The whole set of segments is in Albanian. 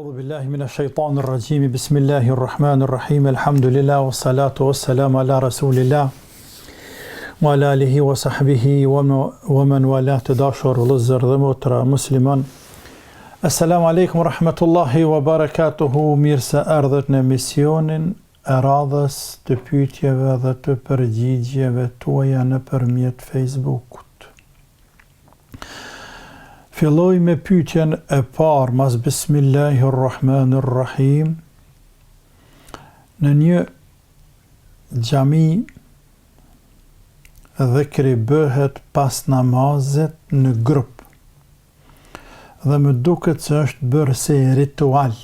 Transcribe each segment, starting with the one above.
أعوذ بالله من الشيطان الرجيم بسم الله الرحمن الرحيم الحمد لله والصلاة والسلام على رسول الله وعلى آله وصحبه ومن والاه تداشر ولزر ذموتر مسلمان السلام عليكم ورحمة الله وبركاته mirë ardhët në misionin e radhës të pyetjeve dhe të përgjigjeve tuaja nëpërmjet Facebookut. Filloj me pyetjen e parë, mas Bismillahirrahmanirrahim. Në një xhami dhikri bëhet pas namazit në grup. Dhe më duket se është bërë si ritual.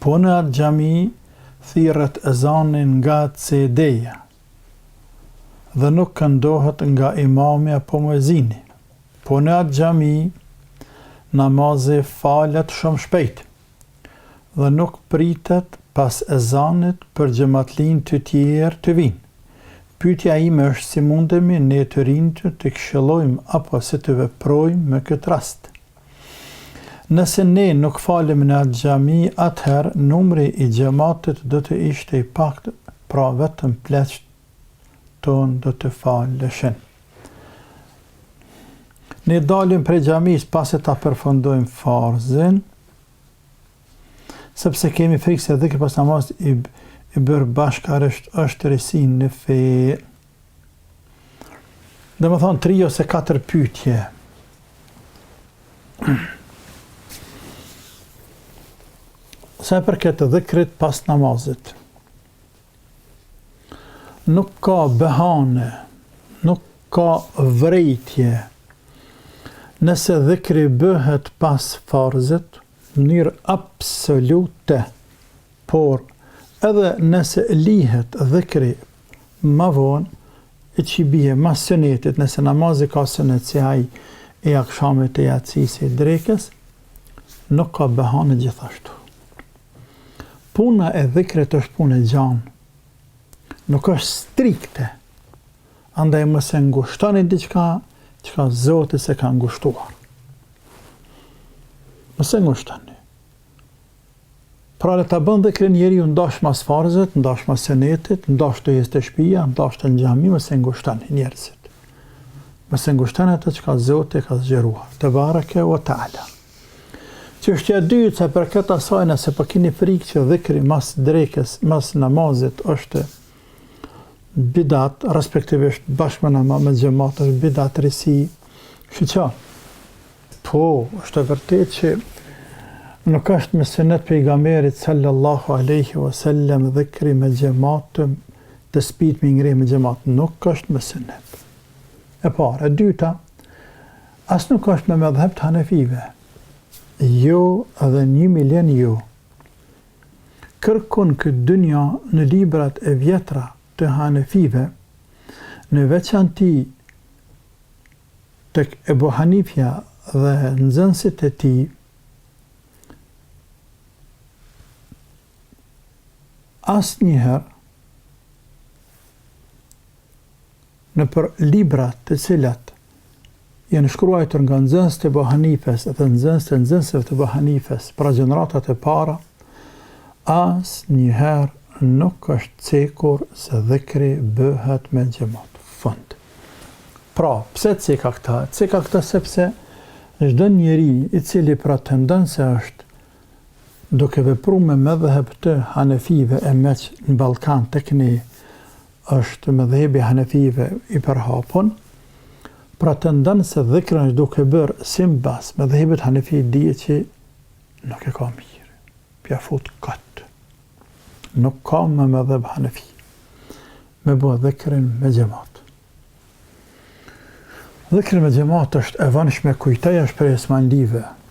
Po në atë xhami thirret ezanin nga CD-ja dhe nuk këndohet nga imami apo muezini. Po në atë xhami namazi falet shumë shpejt dhe nuk pritet pas ezanit për xhamatlin të tjerë të vinë. Pyetja ime është si mundemi ne të rinjtë të këshillojmë apo si të veprojmë me këtë rast. Nëse ne nuk falem në atë xhami, atëherë numri i xhamatit do të ishte i paktë, pra vetëm pleqt tonë do të faleshin. Ne dalim prej xhamis pasi ta përfundojmë farzin, sepse kemi frikë se dhikri pas namazit i bërë bashkarisht është risi në fe. Dhe më thonë 3 ose 4 pyetje. Sa e përket dhikrit pas namazit, nuk ka behane, nuk ka vrejtje. Nëse dhikri bëhet pas farzit, në mënyrë absolute, por edhe nëse lihet dhikri ma vonë, e që bie mas sunetit, nëse namazi ka sunet si haj e akshamit e jatësis e drekës, nuk ka behane gjithashtu. Puna e dhikrit është punë e gjanë, nuk është strikte, andaj mëse ngushtoni diçka që Zoti se ka ngushtuar. Mëse ngushtoni. Pra le ta bën dhikrin njeriu ndash mas farzit, ndash mas sunetit, ndash të jetë të shtëpia, ndash të në xhami, mëse ngushtoni njerëzit. Mëse ngushtoni atë që Zoti ka zgjeruar. Te bareke wa taala. Çështja e dytë sa për këtë asaj nëse po keni frikë që dhikri mas drekës, mas namazit është bidat, respektivisht bashkë me xhamat është bidat risi. Shqyqa, po, është e vërtet që nuk është me sunet pejgamberit sallallahu alaihi wasallam dhikri me xhamat, të spit me ngri me xhamat, nuk është me sunet. E parë, e dyta, as nuk është me madhhab të hanefive. Jo edhe 1.000.000 jo. Kërkon këtë dynja në librat e vjetra të hanefive, në veçanti tek Ebu Hanifja dhe nxënësit e tij, asnjëherë në për libra të cilat janë shkruar nga nxënësit e Ebu Hanifes dhe nxënësit e nxënësve të Ebu Hanifes pra gjeneratat e para, asnjëherë nuk është cekur se dhikri bëhet me xhamat. Fund. Pra, pse ceka këta? Ceka këta sepse çdo njeri i cili pretendon se është duke vepruar me mëdhëb të hanefive e meq në Ballkan tek ne është mëdhëbi hanefive i përhapur, pretendon se dhikri është duke bërë simbas mëdhëbit hanefi dije që nuk e ka mirë. Pja fut kat. Nuk ka me mëdhëb hanefi me bo dhikrin me xhamat. Dhikri me xhamat është e vanshme, kujtoja është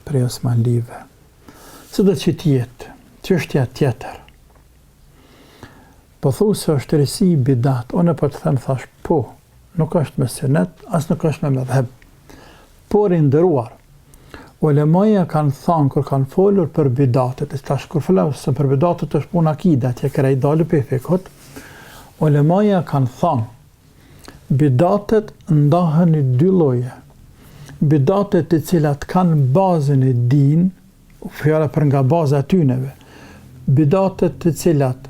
prej Osmanlive. Si do që tjetë, çështja tjetër. Po thu se është risi bidat, unë po të them thash po, nuk është me sunet, as nuk është me mëdhëb. Por i nderuar, ulemaja kanë thënë kur kanë folur për bidatet, tash kur flasë për bidatet është puna akida, që këraj dalë për fikut, ulemaja kanë thënë bidatet ndahen në 2 lloje. Bidatet të cilat kanë bazën e din, fjala për nga baza e tyneve, bidatet të cilat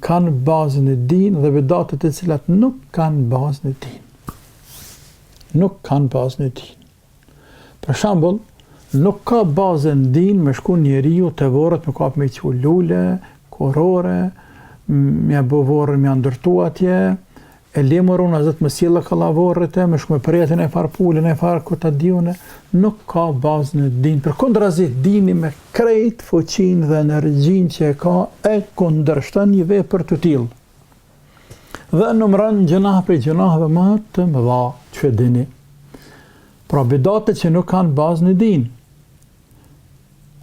kanë bazën e din dhe bidatet të cilat nuk kanë bazën e din. Nuk kanë bazën e din. Për shembull, nuk ka bazën din me shku njeriu të vorët me kap me qu lule, korore, me bëvorën me ndërtu atje, e lemërun a zëtë më sjellë ka lavorët e, me shku me përjetin e farë pullin e farë këta diune, nuk ka bazën e din. Për kundrazit, dini me krejt fuqin dhe energjin që e ka e kundërshton një vepër të tillë. Dhe numëron gjënah për gjënahve më të mëdha që dini. Pra bidatet që nuk kanë bazën e din.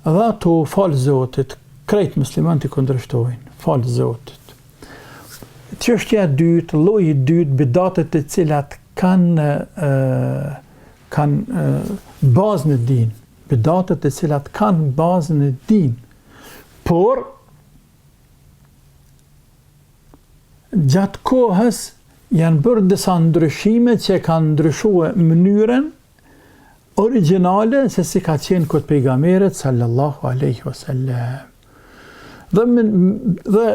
Dhe ato falë Zotit, krejt muslimanët i kundërshtojnë, falë Zotit. Çështja e dytë, lloji i dytë, bidatet të cilat kanë bazën e din, bidatet të cilat kanë bazën e din, por gjatë kohës janë bërë disa ndryshime që kanë ndryshuar mënyrën origjinale se si ka qenë këtë pejgamberit sallallahu alaihi wasallam. Dhe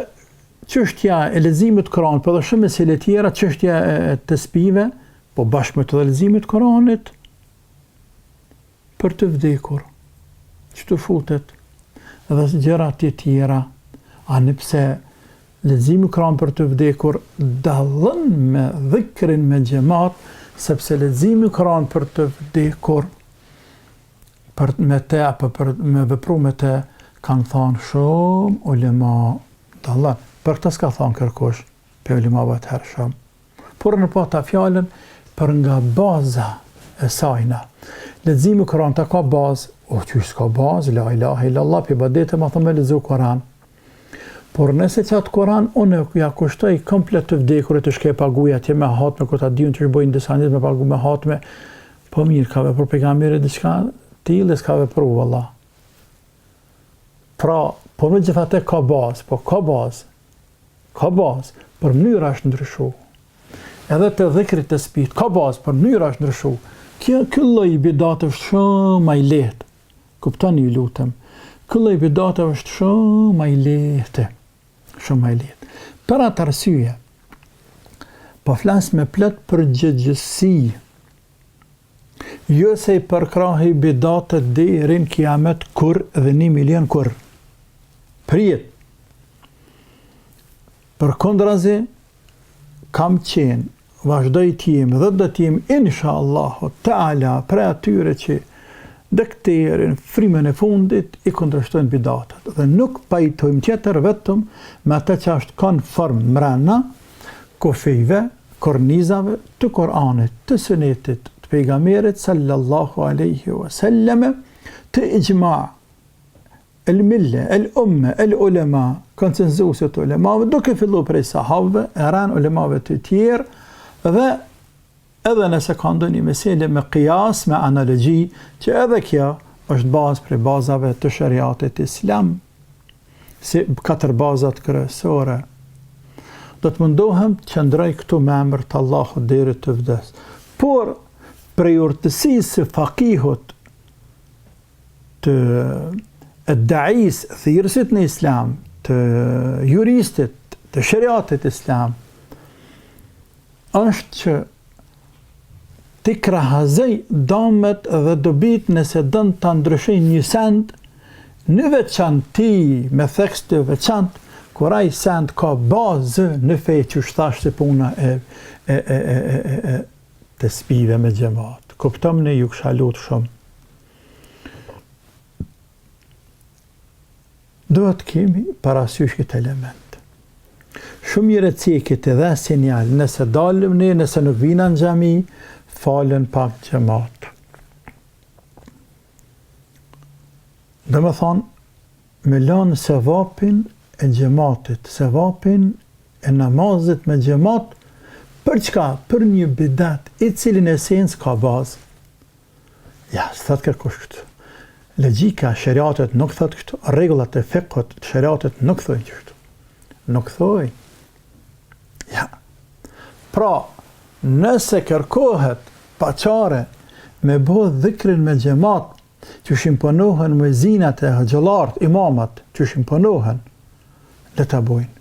çështja e leximit të Kuranit, por edhe shumë mesele tjera, çështja e tesbive, po bashkë me të leximit të Kuranit për të vdekur, që të futet, dhe gjëra të tjera, anëpse leximi i Kuranit për të vdekur dallon me dhikrin me xhamat, sepse leximi i Kuranit për të vdekur me vepru me të kanë thënë shumë ulema dallon. Për këtë s'ka thonë kërkosh për ulemave të hershëm. Por në pata fjalën për nga baza e sajna. Leximi i Kuranit ka bazë, që s'ka bazë, la ilaha illallah, për ibadete ma thëmë me lexu Kuran. Por nëse qatë Kuran, unë ja kushtoj komplet të vdekurit të shke paguja atje me hatme, këta diun që shbojnë disa njët me pagu me hatme, po mirë, ka vepru pejgamberi diçka tillë, s'ka vepru valla. Pra, po me gjithate ka bazë, po ka bazë, për mënyra është ndryshu. Edhe të dhikrit të spit, ka bazë, për mënyra është ndryshu. Kjo lloj bidate është shumë më i lehtë. Kuptoni ju lutem. Ky lloj bidate është shumë më i lehtë. Shumë më i lehtë. Për atë arsye, po flas me plot përgjegjësi. Jo se i përkrahi bidate deri në kiamet kur dhe 1 milion kur. Prijet. Për kondrazi, kam qenë, vazhdoj t'jem dhe dhe t'jem, inshallahu ta'ala, pre atyre që dekterin, frimën e fundit, i kundërshtojnë bidatet. Dhe nuk pajtojmë tjetër vetëm me ata që është konform mrena, kofejve, kornizave, të Koranit, të sunetit, të pejgamberit, sallallahu aleyhi wasallam, të ijma' el-mille, el-umme, el-ulema, konsenzuset të ulemave, duke fillu prej sahabëve, eran ulemave të tjerë, dhe edhe nëse ka ndonjë mesele me qiyas, me analogji, që edhe kjo është bazë prej bazave të shariatit islam, si 4 bazat kryesore. Do të mundohem të qëndroj këtu me emër të Allahut deri të vdes. Por prej urtësisë së fakihut të da'is, thirrësit në islam, të juristit, të shariatit islam, është që ti krahazoj damet dhe dobit nëse dën të ndryshoj një send, në veçanti me thekst të veçant, kur ai send ka bazë në fe që shtash se puna e të spive me xhamat. Kuptom ne ju kisha lut shumë. Duhet kemi parasysh këtë element. Shumë i recikit edhe sinjal, nëse dalim ne, nëse nuk vina në xhami, falen pak xhamat. Dhe me thonë, me lanë sevapin e xhamatit, sevapin e namazit me xhamat, për çka? Për një bidat i cilin esencë ka bazë. Ja, s'thot kërkush këtë. Logjika, shariatet nuk thot këtë, rregullat e fiqhut të shariatet nuk thojnë kështu. Nuk thojnë. Ja. Pra, nëse kërkohet paqare me bë dhikrin me xhamat, që shimponohen me zinat e xhallarët, imamat, që shimponohen, le ta bojnë.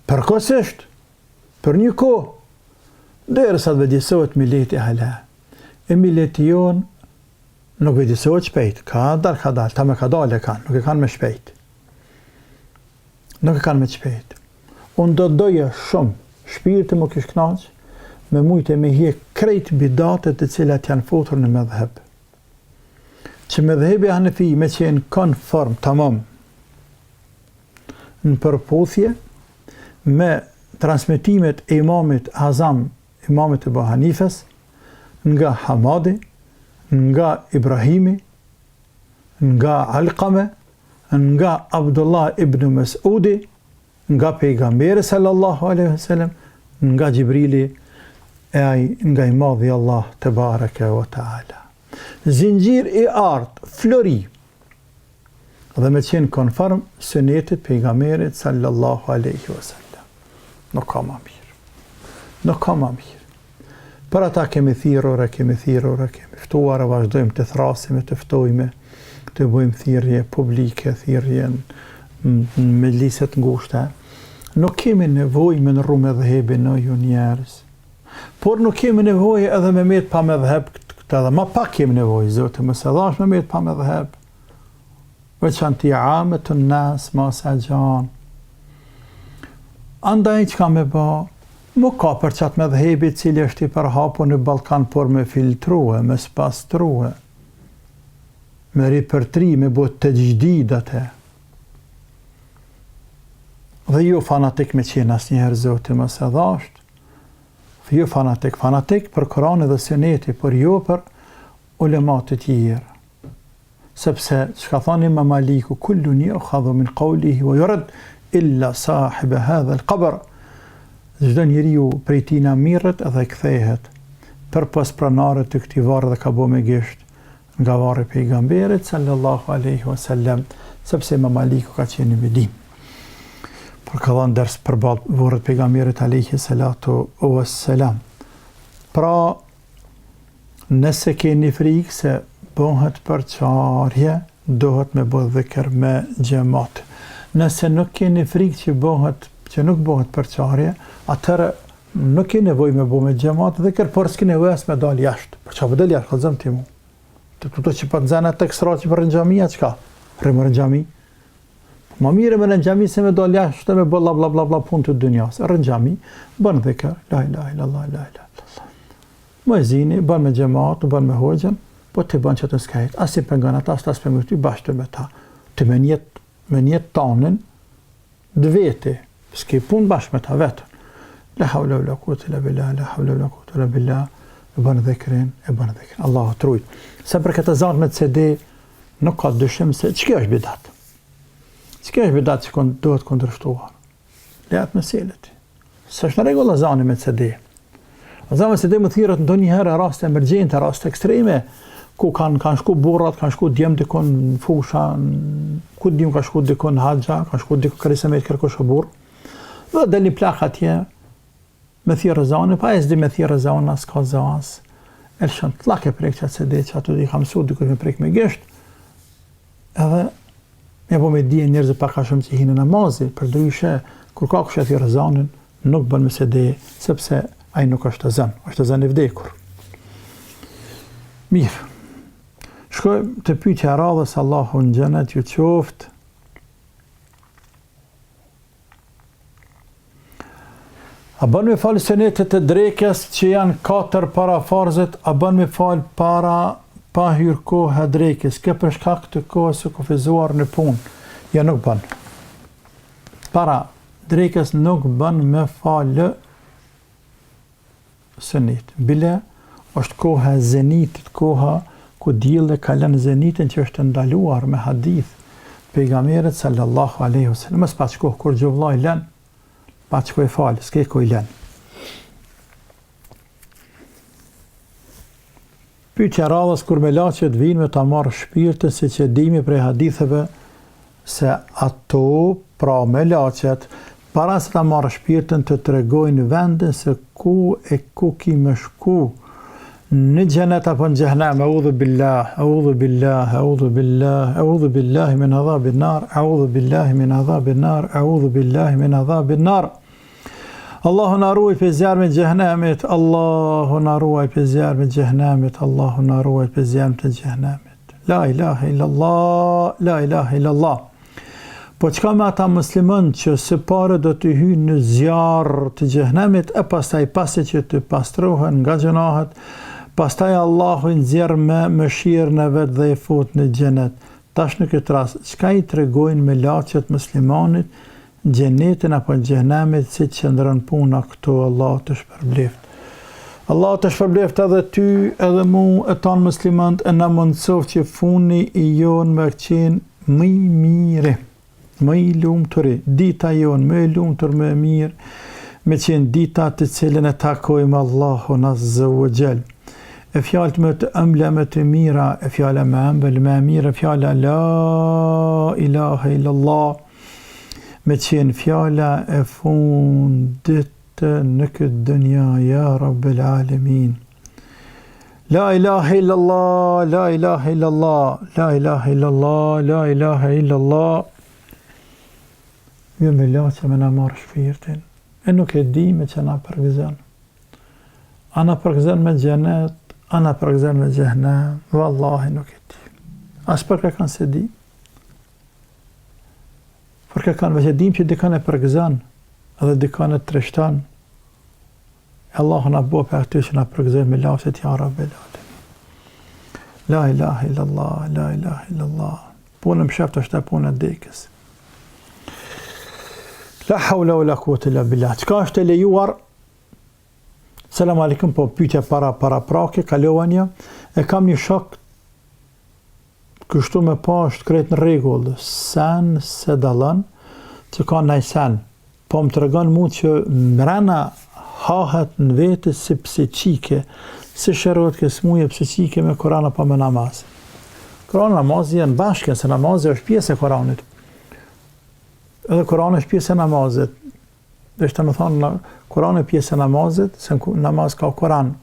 Përkohësisht, për një kohë, derisa të vëdjesohet milleti hala. E milleti jonë nuk vëdjesohet shpejt, ka dal, ta me ka dal e kanë, nuk e kanë me shpejt. Nuk e kanë me shpejt. Unë do doja shumë, shpirti më kish knaq, me mujtë me hjek krejt bidatet të cilat janë futur në medhheb. Që medhhebi Hanefi me qenë konform, tamam, në përputhje me transmitimet e imamit Azam, imamit Ebu Hanifes, nga Hamadi, nga Ibrahimi, nga Alqame, nga Abdullah ibn Mas'udi, nga pejgamberi sallallahu alaihi wasallam, nga Gjibrili, nga i madhi Allah te baraka wa taala. Zinxhir i artë, flori, dhe me qenë konform sunetit pejgamberit sallallahu alaihi wasallam. Nuk ka më mirë. Nuk ka më mirë. Për ata kemi thirrur, kemi ftuar, vazhdojmë të thrasim, të ftojmë, të bëjmë thirrje publike, thirrje në mejliset ngushta. Nuk kemi nevojë me rrugë medhhebi në ju njerëz. Por nuk kemi nevojë edhe me met pa medhheb këtë edhe. Ma pak kemi nevojë, Zotë, mos e dhash me met pa medhheb. Veçanti ametun nas ma sa gjan. Andaj që ka me ba, më ka për qatë medhhebi cili është i përhapu në Ballkan, por me filtrue, me spastrue, me ripërtri, me bot të gjdidat e. Dhe jo fanatik me qenë asë njëherë, Zotë, më se dhasht, jo fanatik për Kur'anin dhe Suneti, por jo për ulemat të tjerë. Sepse, që ka thani Imam Maliku, kullun yu'khadhu min qawlihi wa yurad illa sahiba hadha al-qabr. Çdo njeriu prej tij na mirret dhe kthehet për pas pranarët të këtij varri dhe ka bë me gisht nga varri i pejgamberit sallallahu alaihi wasallam, sepse Imam Maliku ka qenë në Medinë. Por ka dhënë ders për varrit pejgamberit alaihi salatu wassalam. Pra, nëse keni frikë se bëhet përçarje, dohet me bëhet dhikr me xhamat. Nëse nuk keni frikë që nuk bëhet përçarje, atëherë nuk keni nevojë me bëhet me xhamat dhikr, por s'keni nevojë as me dal jashtë. Për çfarë dal jashtë, kalzëm ti mu. Të këto që pa nxana tek sraqi për xhamia çka? Rëmër xhami. Ma mire me në xhami se me dal jashtë me bë bla bla bla punë të dunjas. Rën xhami, bën dhikr, la ilaha illallah, la ilaha illallah. Muezini bën me xhamat, bën me hoxhën, po të bën që të skajt, as i pengon ata, as pengon ty bashkë me ta. Të me njet tonën dë vete, s'ke punë bashkë me ta vetën. La hawla wala quwwata illa billah, la hawla wala quwwata illa billah, e bën dhikrin, Allahu trujt. Sa për këtë zanë me CD, nuk ka dyshim se ç'kjo është bidat. Ç'kjo është bidat që duhet kundërshtuar. Lehat meselet. S'është në rregull azani me CD. Azani me CD më thirrët ndonjëherë raste emergjente, raste ekstreme, ku kanë shku burrat, kanë shku djemë dikon në fusha, ku djemë ka shku dikon në haxha, ka shku dikon kërisa me të kërkosh burr. Dhe del një plak atje me thirrë azani, pa e s'di me thirrë azani, as ka zas. Elshën t'lak e prek që atë CD që ato di kam su, dikush me prek me gisht. Edhe me po me dije njerëzë pak a shumë që hinë namazi, për ndryshe, kur ka kush e thirrë azanin, nuk bën me CD, sepse ai nuk është azan, është azan i vdekur. Mirë. Shkojmë të pyetja radhës, Allahu në xhenet ju qoftë. A bën me falë sunetet e drekës që janë 4 para farzet, a bën me falë pa hyrë kohë drekës, kjo për shkak të kohës së kufizuar në punë. Ja nuk bën. Para drekës nuk bën me falë sunet. Bile është koha e zenitit, koha ku dielli ka lënë zenitin që është ndaluar me hadith pejgamberit sallallahu alaihi wasallam. Mos pas kohë kur gjovllai lën, pa që e falë, s'ke ko i lën. Pyetja radhës, kur me laqet vinë me ta marrë shpirtin, si që dimi prej haditheve se ato, pra me laqet, para se ta marrë shpirtin të tregojnë vendin se ku ki me shku në xhenet apo në xhehenam. A'udhu billah, a'udhu billah, a'udhu billah, a'udhu billahi min adhabin nar, a'udhu billahi min adhabin nar, a'udhu billahi min adhabin nar. Allahu na ruaj për zjarmin e xhehenamit, Allahu na ruaj për zjarmin e xhehenamit, Allahu na ruaj për zjarmin e xhehenamit. La ilaha illallah, la ilaha illallah. Po çka me ata musliman që së pare do të hyjnë në zjarr të xhehenamit e pastaj pasi që të pastrohen nga gjunahet, pastaj Allahu i nxjerr me mëshirën e vet dhe i fut në xhenet. Tash në këtë rast, çka i tregojnë me laçet muslimanit xhenetin apo xhehenamit, si qëndron puna këtu, Allah të shpërbleft. Allah të shpërbleft edhe ty, edhe mu, e tanë muslimant, e na mundsof që funi i jonë me qenë më i mire, më i lumturi, dita jonë më i lumtur, më e mirë, me qenë dita të cilën e takojmë Allahun Azza wa Jall. E fjalët më të ëmbla, më të mira, e fjala më ëmbël, më e mirë, fjala la ilaha illallah, me qenë fjala e fundit në këtë dënja, ja Rabbel Alamin. La ilaha illallah, la ilaha illallah, la ilaha illallah, la ilaha illallah. Jo me la që me na marrë shpirtin, e nuk e di me që na përgëzën. A na përgëzën me xhenet, a na përgëzën me xhehenam, vallahi nuk e di. As për ka kanë se di. Për ka kanë veç e dim që dikan e përgëzën, edhe dikan e treshtan. Allah na bo për aty që na përgëzën me laset, ja Rabbel Alamin. La ilaha illallah, la ilaha illallah. Punë më shëftë është e punë e dekës. La hawla wala quwwata illa billah. Çka është e lejuar? Selam aleikum, po pyetja para prake, kalovanja. E kam një shok kështu me pa është krejt në rregull, sen se dallon, që ka ndaj sen. Po më tregon mu që mrena hahet në vetë si psiqike, si shërot ke smuje psiqike me Koran apo me namaz. Koran namazi janë bashkë, se namazi është pjesë e Koranit. Edhe Korani është pjesë e namazit. Dhe shtë më thonë, Korani është pjesë e namazit, se namaz ka Koran.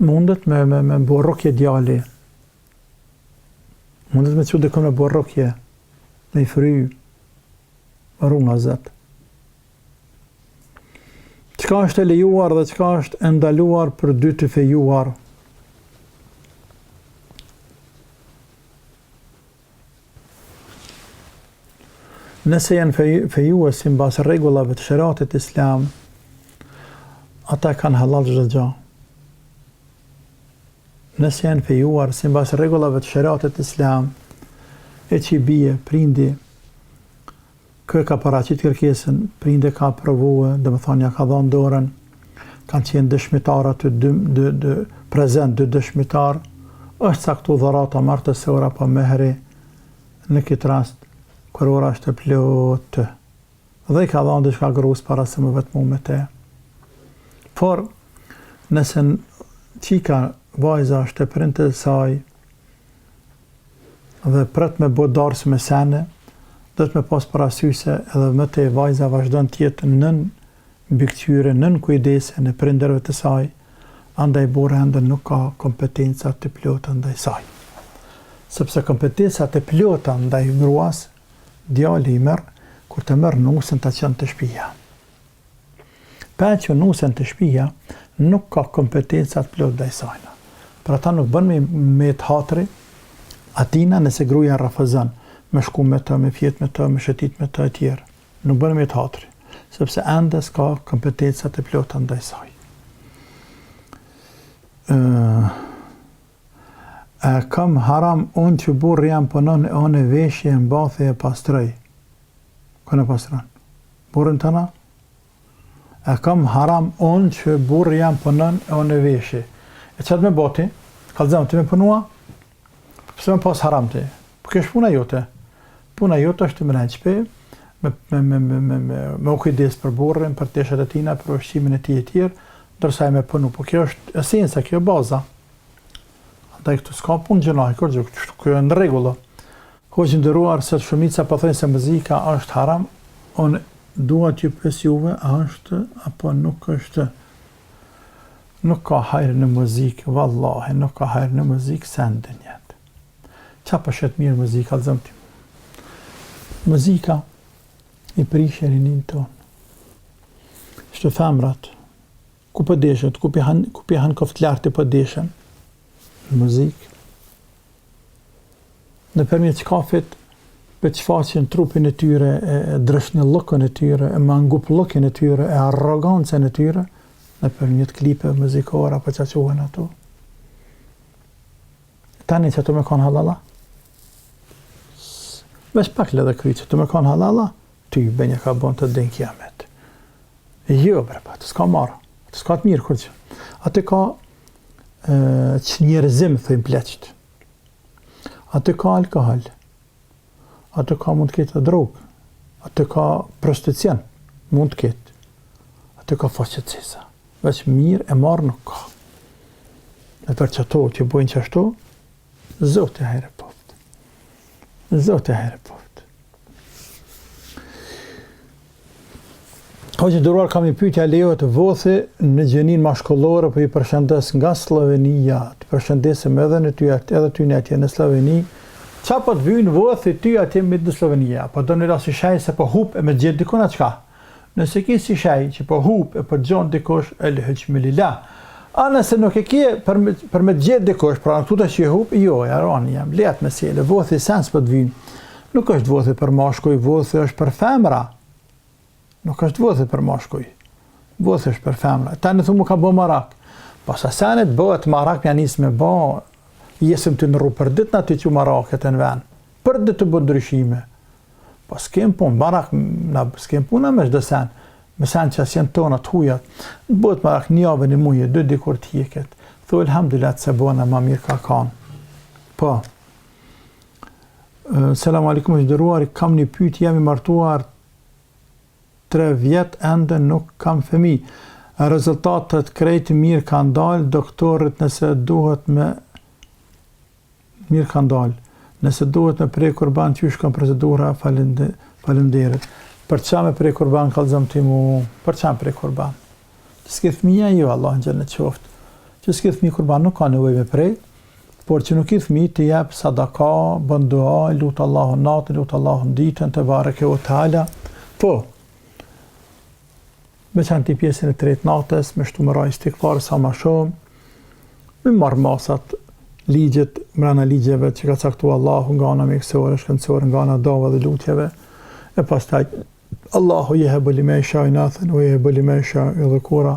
Mundet me borrokje djali. Mundet me që dikon me borrokje, me i fry, rruna zet. Qka është e lejuar dhe qka është e ndaluar për dy të fejuar? Nëse janë fejuesi në basë rregullave të shariatit islam, ata kanë halal çdo gjë. Nëse janë fejuar si në basë rregullave të shariatit islam, e që i bie, prindi, kë ka paraqit kërkesën, prindi ka provue, dhe më thonë ja ka dhënë dorën, kanë qenë dëshmitarë të prezent, dy dëshmitar, është caktu dharata martësore apo mehri, në këtë rast, kur ora është plotë, dhe i ka dhënë diçka grus para se më vetmu me te. Por, nëse qika vajza është e printe të saj, dhe pret me bo darës me sene, dhe të me pas parasyse edhe më te vajza vazhdon tjetë nën mbikëqyre, nën kujdese në prinderve të saj, andaj burë ende nuk ka kompetenca të plota ndaj saj. Sepse kompetenca të plota ndaj gruas, djali i merë, kur të merë nusën të qenë të shpija. Pa që nusën të shpija, nuk ka kompetenca të plot ndaj sajna. Për ata nuk bën me të hatri, atina nëse gruja rafëzën, me shku me të, me fjet me të, me shëtit me të e tjerë. Nuk bën me të hatri, sepse ende s'ka kompetenca të plota ndaj saj. Kam haram unë që burë jam pënon e onë e veshje në bathë e pastroj. Kënë e pastron? Burën të na? Kam haram unë që burë jam pënon e onë e veshje. E qatë me boti, kalëzëm të me pënua, pëse me pas haram të. Për kesh puna jote. Puna jote është të më nëqpe, me u kujdes për burën, për teshet e tina, për ushqimin e ti e tjerë, dërsa e me pënu. Po kjo është esenca, kjo baza. Andaj këtu s'ka punë gjënaj, kjo e në regullë. Hoqë ndëruar se shumica po thënë se muzika është haram, unë dua t'ju pyes juve, a është apo nuk është. Nuk ka hajrë në muzikë, vallahi, nuk ka hajrë në muzikë se në dënjet. Qa pëshet mirë muzika, alëzëm tim? Muzika i prishe rinin tonë. Shtë femrat, ku për deshen, ku për hanë koft lartë për deshen, muzikë. Në përmjet qkafit, për që faqen trupin e tyre, e drëshnë lëkën e tyre, e mangup lëkën e tyre, e arrogancën e tyre, në përmjet klipe muzikore, apo që qohen ato. Tani që ato me kanë halala? Vesh pak le dhe kry që ato me kanë halala, ty benja ka bon të den kiamet. Jo, bre, pa, të s'ka marë, të s'ka të mirë kur që. Atë ka që njerëzim, thëjmë pleqët. Atë ka alkohol, atë ka mund të ketë drogë, atë ka prostitucion, mund të ketë, atë ka faqetësisa. Veç mirë e marë nuk ka. Në për që to që bojnë që ashtu, zote herë poftë. Zote herë poftë. Hoqë duruar kam i pyetja lejohet vothi në gjënin mashkullore, për i përshëndes nga Slovenia, të përshëndesim edhe ty në atje në Sloveni, qa po të vyjnë vothi ty atje me në Slovenia, po do në rasi shaj se po hup e me gjithë dikona qka? Nëse ki si shaj që po hup e po gjonë dikosh, e lëhëq me lila. A nëse nuk e kje për me gjithë dikosh, pra në tuta që e hup, jo, e arani jam, letë me sele, vothi sens për të vyjnë. Nuk është vothi për mashkuj, vothi është për femra. Nuk është vothi për mashkuj. Vothi është për femra. Ta në thumu ka bo marak. Pas asenet bëhet marak mja njës me bo, jesim të nërru për dit në aty që maraket e në ven. Për dit të bë ndryshime. Po s'kem pun, marak, s'kem puna me shdo sen. Me sen që asjen tona të hujat. Bëhet marak një avë një muje, dy dikur t'jeket. Thu, elhamdullat se bona ma mirë ka kanë. Po. Selam alikum, është dëruar, kam një pyetje, jam i martuar 3 vjet, ende nuk kam fëmi. Rezultatet krejt mirë kanë dalë, doktorit nëse duhet me mirë kanë dalë. Nëse duhet me prej kurban, që shkon procedura, falenderit. Për qa me prej kurban, kalëzëm ti mu, për qa me prej kurban? Që s'ke fëmija, jo, Allah në gjennet qoftë. Që s'ke fëmi kurban, nuk ka nevoj me prej, por që nuk i fëmi të jep sadaka, bën dua, lutë Allahun natën, lutë Allahun ditën, të bareke o t'ala. Po, me qanë ti pjesën e tretë natës, me shtu më raj stikfarë sa ma shumë, me marë masat, ligjet, mrena ligjeve që ka caktu Allahu nga ana mjekësore, shkëndësore, nga ana dava dhe lutjeve, e pastaj Allahu jehebu limen yasha inathan wa jehebu limen yasha dhukura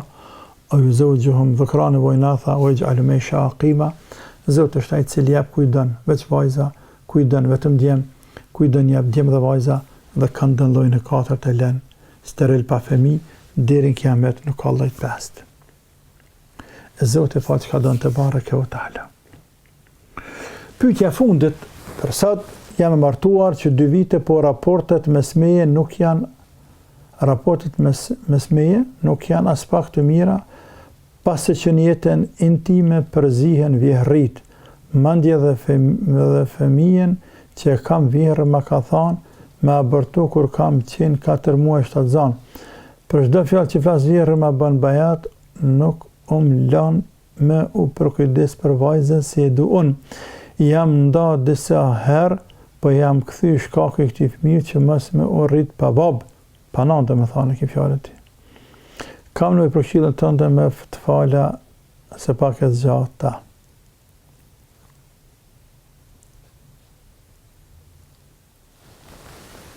aw yuzawwijuhum dhukrana wa inatha wa yaj'alu man yasha aqima. Zoti është ai i cili jep kujton veç vajza, kujton vetëm djem, kujton jep djem dhe vajza dhe kanë dën llojin e katërt e lën steril pa fëmijë deri në kiamet nuk ka lloj të pestë. Zoti fat ka dhënë te bareke o taala. Pyetja fundit për sot, jam e martuar që 2 vite, po raportet mes meje nuk janë as pak të mira, pasi që në jetën intime përzihen vjehrit, mandje dhe fëmijën që kam vjerë më ka thanë, me abortu kur kam qenë 4 muaj shtatzan. Për çdo fjalë që flas vjerë më bën bajat, nuk lan me u përkujdes për vajzën si e du unë. Jam nda disa herë, po jam kthy shkaku i këtij fëmijë që mos më u rrit pa bab, pa nanë me thënë këtë fjalë ti. Kam në përkëshillën tënde me të fala se pak e zgjata.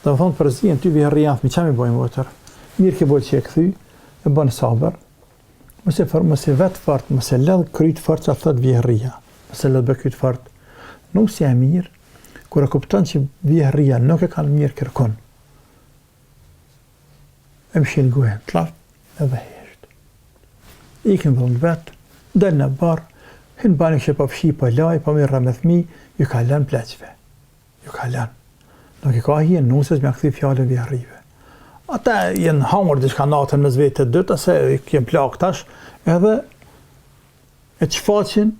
Do thonë përzien ty vjerria, mi çam i bëjmë votër. Mirë ke bërë që e kthy, e bën sabër. Mos e vet fort, mos e lëdh kryt fort sa thot vjerria. Mos e lëdh kryt fort. Nuk si e mirë, kur e kupton që vjerria nuk e kanë mirë kërkon. E më shilguhen, t'lart, edhe hesht. Ikin dhënë vetë, del në barë, hinë bani që po fshi, po laj, po mirë me fëmi, ju ka lënë pleqve. Ju ka lënë. Nuk i ka hien nusës me këthi fjallë vjerrive. Ata jenë hamur diçka natën me zvete të dytë, ase i kem plak tash, edhe e që faqin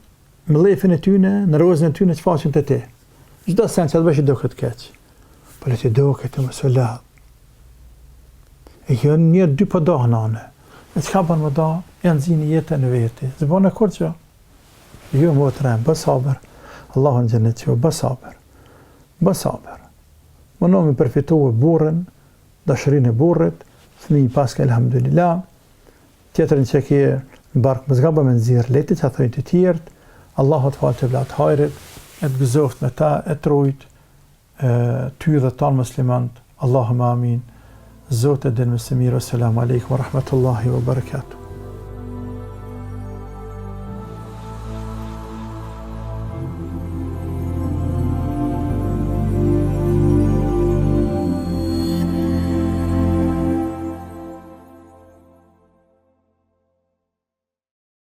më lefin e tyne, në rozën e tyne që faqin të te. Gjdo sen që të bësh i do këtë keq. Po le ti do këtë më së ladhë. E jënë 1-2 po dohë nane. E çka bën më da, janë zini jetën e veti. Zbon e kur që, jo më të rem, bë sabër, Allahun xhenet që bë sabër. Bë sabër. Më në me përfitu e burën, dashërinë e burrit, fëmijë paske elhamdulillah, tjetërin që ke në barkë më zgaba me nëzirë leti që athojnë të tjertë, Allahu të falë të vlatë hajrit, e të gëzoft me ta, e të rujt, ty dhe tanë muslimant, Allahumma amin, Zotë e din më së mirë, assalamu alaikum wa rahmatullahi wa barakatuh.